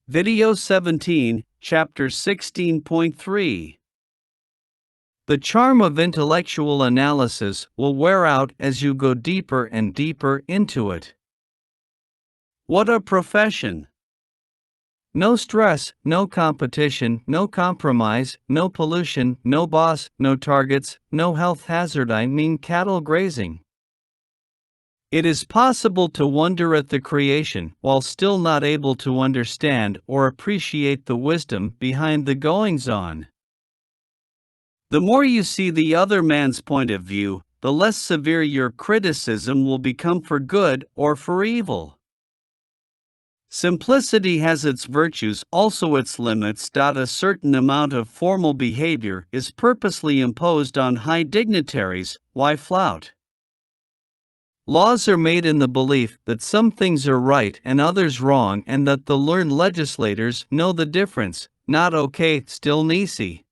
Video 17, Chapter 16.3. The charm of intellectual analysis will wear out as you go deeper and deeper into it. What a profession! No stress, no competition, no compromise, no pollution, no boss, no targets, no health hazard, I mean cattle grazing. It is possible to wonder at the creation while still not able to understand or appreciate the wisdom behind the goings-on. The more you see the other man's point of view, the less severe your criticism will become for good or for evil. Simplicity has its virtues, also its limits. A certain amount of formal behavior is purposely imposed on high dignitaries. Why flout? Laws are made in the belief that some things are right and others wrong, and that the learned legislators know the difference. Not okay, still Nisi.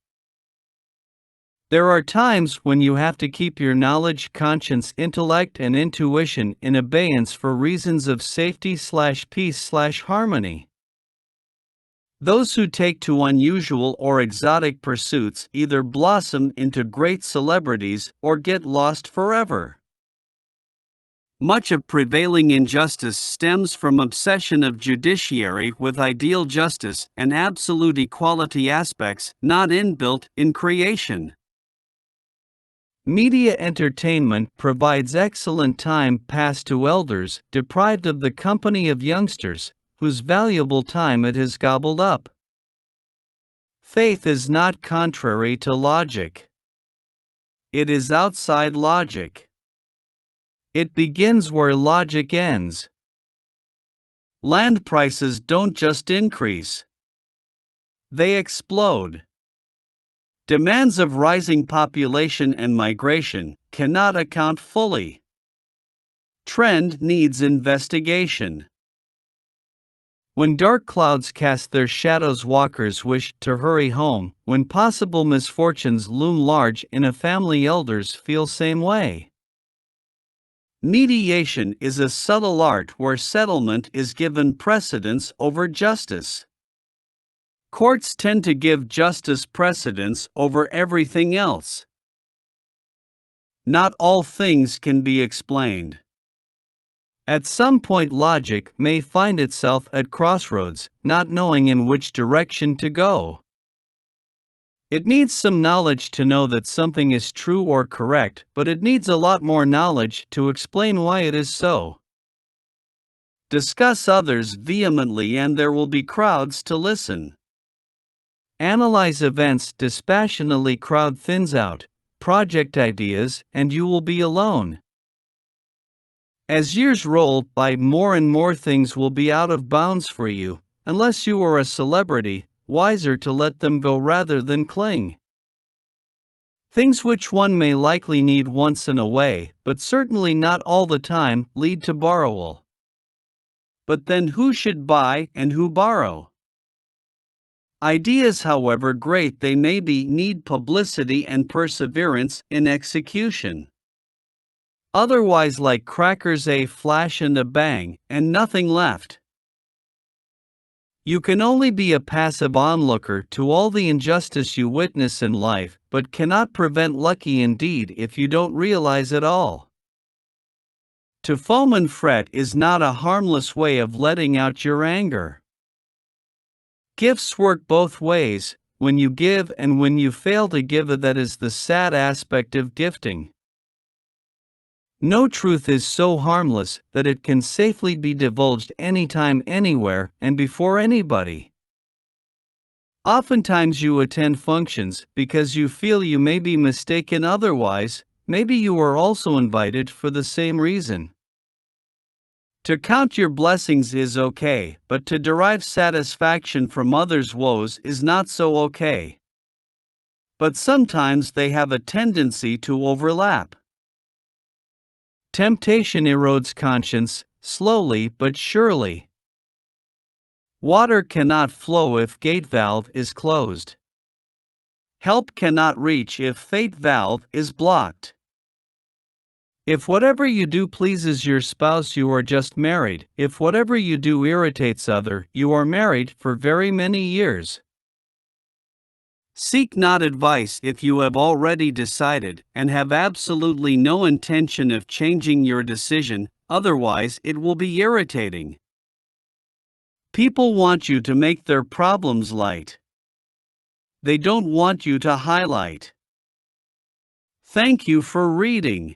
There are times when you have to keep your knowledge, conscience, intellect, and intuition in abeyance for reasons of safety/peace/harmony. Those who take to unusual or exotic pursuits either blossom into great celebrities or get lost forever. Much of prevailing injustice stems from obsession of judiciary with ideal justice and absolute equality aspects not inbuilt in creation. Media entertainment provides excellent time pass to elders deprived of the company of youngsters, whose valuable time it has gobbled up. Faith is not contrary to logic. It is outside logic. It begins where logic ends. Land prices don't just increase. They explode. Demands of rising population and migration cannot account fully. Trend needs investigation. When dark clouds cast their shadows, walkers wish to hurry home. When possible misfortunes loom large in a family, elders feel same way. Mediation is a subtle art where settlement is given precedence over justice. Courts tend to give justice precedence over everything else. Not all things can be explained. At some point, logic may find itself at crossroads, not knowing in which direction to go. It needs some knowledge to know that something is true or correct, but it needs a lot more knowledge to explain why it is so. Discuss others vehemently and there will be crowds to listen. Analyze events dispassionately, crowd thins out, project ideas, and you will be alone. As years roll by, more and more things will be out of bounds for you, unless you are a celebrity. Wiser to let them go rather than cling. Things which one may likely need once in a way, but certainly not all the time, lead to borrowal. But then who should buy and who borrow? Ideas, however great they may be, need publicity and perseverance in execution. Otherwise, like crackers, a flash and a bang, and nothing left. You can only be a passive onlooker to all the injustice you witness in life, but cannot prevent lucky indeed if you don't realize it all. To foam and fret is not a harmless way of letting out your anger. Gifts work both ways, when you give and when you fail to give. That is the sad aspect of gifting. No truth is so harmless that it can safely be divulged anytime, anywhere, and before anybody. Oftentimes you attend functions because you feel you may be mistaken otherwise. Maybe you are also invited for the same reason. To count your blessings is okay, but to derive satisfaction from others' woes is not so okay. But sometimes they have a tendency to overlap. Temptation erodes conscience, slowly but surely. Water cannot flow if gate valve is closed. Help cannot reach if fate valve is blocked. If whatever you do pleases your spouse, you are just married. If whatever you do irritates other, you are married for very many years. Seek not advice if you have already decided and have absolutely no intention of changing your decision, otherwise it will be irritating. People want you to make their problems light. They don't want you to highlight. Thank you for reading.